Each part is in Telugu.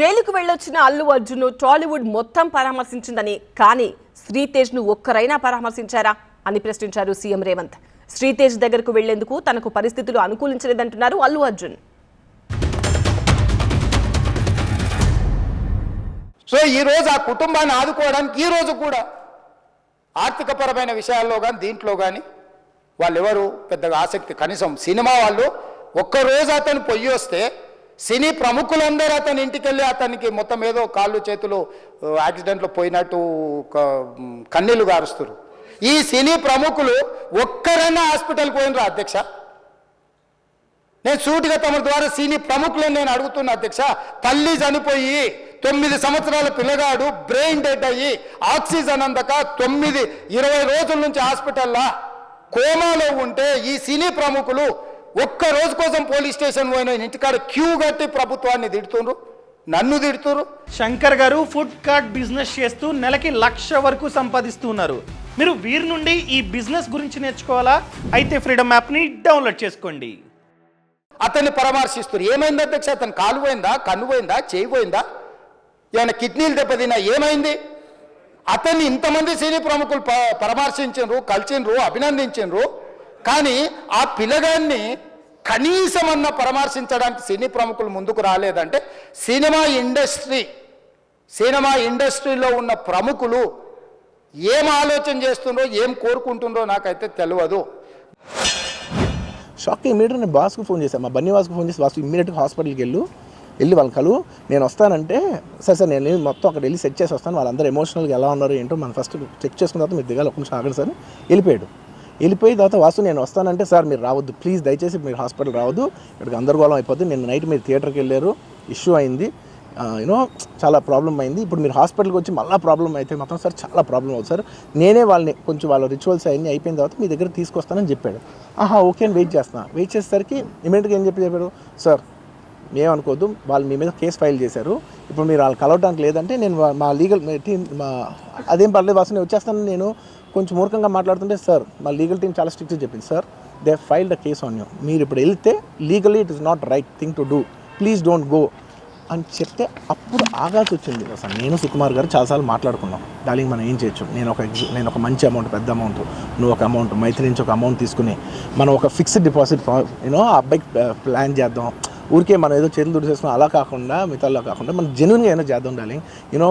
జైలుకు వెళ్ళొచ్చిన అల్లు అర్జున్ టాలీవుడ్ మొత్తం పరామర్శించిందని, కానీ శ్రీతేజ్ ను ఒక్కరైనా పరామర్శించారా అని ప్రశ్నించారు సీఎం రేవంత్. శ్రీతేజ్ దగ్గరకు వెళ్లేందుకు తనకు పరిస్థితులు అనుకూలించలేదంటున్నారు అల్లు అర్జున్. సో ఈ రోజు ఆ కుటుంబాన్ని ఆదుకోవడానికి ఈ రోజు కూడా ఆర్థికపరమైన విషయాల్లో కానీ దీంట్లో కానీ వాళ్ళు ఎవరు పెద్దగా ఆసక్తి, కనీసం సినిమా వాళ్ళు ఒక్కరోజు అతను పొయ్యి వస్తే సినీ ప్రముఖులందరూ అతని ఇంటికి వెళ్ళి అతనికి మొత్తం ఏదో కాళ్ళు చేతులు యాక్సిడెంట్లో పోయినట్టు కన్నీళ్లు గారుస్తారు. ఈ సినీ ప్రముఖులు ఒక్కరైనా హాస్పిటల్కి పోయినరా అధ్యక్ష? నేను సూటిగా తమ ద్వారా సినీ ప్రముఖులను నేను అడుగుతున్నా అధ్యక్ష. తల్లి చనిపోయి 9 సంవత్సరాల పిల్లగాడు బ్రెయిన్ డెడ్ అయ్యి ఆక్సిజన్ అందక 20 రోజుల నుంచి హాస్పిటల్లో కోమాలో ఉంటే ఈ సినీ ప్రముఖులు ఒక్క రోజు కోసం పోలీస్ స్టేషన్ పోయిన ఇంటికాడ క్యూ కట్టి ప్రభుత్వాన్ని తిడుతున్నారు, నన్ను తిడుతున్నారు. శంకర్ గారు ఫుడ్ కార్ట్ బిజినెస్ చేస్తూ నెలకి 1,00,000 వరకు సంపాదిస్తున్నారు. మీరు వీరి నుండి ఈ బిజినెస్ గురించి నేర్చుకోవాలా? అయితే ఫ్రీడమ్ యాప్ని డౌన్లోడ్ చేసుకోండి. అతన్ని పరామర్శిస్తారు. ఏమైంది అధ్యక్ష? అతను కాలు పోయిందా, కన్ను పోయిందా, చేయి పోయిందా, ఏమైనా కిడ్నీలు దెబ్బతిన్నా, ఏమైంది? అతన్ని ఇంతమంది సినీ ప్రముఖులు పరామర్శించారు, కలిసిండ్రు, అభినందించారు. కానీ ఆ పిల్లగాన్ని కనీసమన్నా పరామర్శించడానికి సినీ ప్రముఖులు ముందుకు రాలేదంటే సినిమా ఇండస్ట్రీలో ఉన్న ప్రముఖులు ఏం ఆలోచన చేస్తుండ్రో, ఏం కోరుకుంటుండ్రో నాకైతే తెలియదు. షాక్ ఇమీడియట్ నేను బాస్కు ఫోన్ చేశాను, మా బన్నీ బాస్కు ఫోన్ చేసి, బాస్కు ఇమీడియట్గా హాస్పిటల్కి వెళ్ళి వాళ్ళని కలువు, నేను వస్తానంటే సార్ నేను మొత్తం అక్కడ వెళ్ళి సెట్ చేసి వస్తాను, వాళ్ళందరూ ఎమోషనల్గా ఎలా ఉన్నారు ఏంటో మనం ఫస్ట్ చెక్ చేసుకున్న తర్వాత మీరు దిగాలి, ఒక్క నిమిషం ఆగండి సార్. వెళ్ళిపోయిన తర్వాత వాసు నేను వస్తానంటే సార్ మీరు రావద్దు ప్లీజ్, దయచేసి మీరు హాస్పిటల్ రావద్దు, ఇక్కడికి గందరగోళం అయిపోద్ది, నేను నైట్ మీరు థియేటర్కి వెళ్ళారు, ఇష్యూ అయింది, చాలా ప్రాబ్లం అయింది, ఇప్పుడు మీరు హాస్పిటల్కి వచ్చి మళ్ళీ ప్రాబ్లం అయితే మాత్రం సార్ చాలా ప్రాబ్లం అవుతుంది సార్, నేనే వాళ్ళని కొంచెం వాళ్ళ రిచువల్స్ అవన్నీ అయిపోయిన తర్వాత మీ దగ్గర తీసుకొస్తానని చెప్పాడు. ఓకే అని వెయిట్ చేసేసరికి ఇమీడియట్గా ఏం చెప్పాడు, సార్ ఏమనుకోవద్దు, వాళ్ళు మీ మీద కేసు ఫైల్ చేశారు, ఇప్పుడు మీరు వాళ్ళు కలవడానికి లేదంటే నేను మా లీగల్ టీం అదేం పర్లేదు వాసు నేను వచ్చేస్తాను, నేను కొంచెం మూర్ఖంగా మాట్లాడుతుంటే సార్ మా లీగల్ టీం చాలా స్ట్రిక్ట్గా చెప్పింది, sir they filed a case on you, మీరు ఇప్పుడు వెళ్తే legally it is not right thing to do, please don't go అని చెప్తే అప్పుడు ఆగాల్సి వచ్చింది. అసలు నేను సుకుమార్ గారు చాలాసార్లు మాట్లాడుకున్నాం, డార్లింగ్ మనం ఏం చేయొచ్చు, నేను ఒక మంచి అమౌంట్, పెద్ద అమౌంట్, నువ్వు ఒక అమౌంట్, మైత్రి నుంచి ఒక అమౌంట్ తీసుకుని మనం ఒక ఫిక్స్డ్ డిపాజిట్ ఆ అబ్బాయికి ప్లాన్ చేద్దాం, ఊరికే మనం ఏదో చేతులు దుడిసేసుకుని అలా కాకుండా మిగతాలో కాకుండా మనం జెన్యున్గా ఏదో చేద్దాం డార్లింగ్,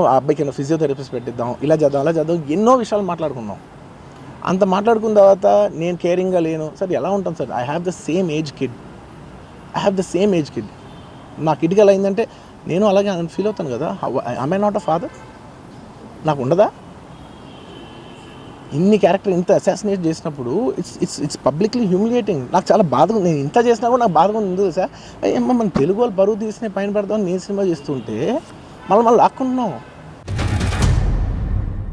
ఆ అబ్బాయికి ఏదో ఫిజియోథెరపిస్ట్ పెట్టిద్దాం, ఇలా చేద్దాం అలా చేద్దాం, ఎన్నో విషయాలు మాట్లాడుకున్నాం. అంత మాట్లాడుకున్న తర్వాత నేను కేరింగ్గా లేను సార్, ఎలా ఉంటాను sir, I have the same age kid, నా కిడ్కి ఎలా అయిందంటే నేను అలాగే ఫీల్ అవుతాను కదా, ఐ నాట్ అ ఫాదర్, నాకు ఉండదా? ఇన్ని క్యారెక్టర్ ఇంత అసాసినేట్ చేసినప్పుడు ఇట్స్ పబ్లిక్లీ హ్యూమిలియేటింగ్. నాకు చాలా బాధగా, నేను ఇంత చేసినా కూడా నాకు బాధగా ఉంది సార్. మన తెలుగు వాళ్ళు బరువు తీసిన పైన పెడదామని నేను సినిమా చేస్తుంటే మళ్ళీ లాక్కున్నాం.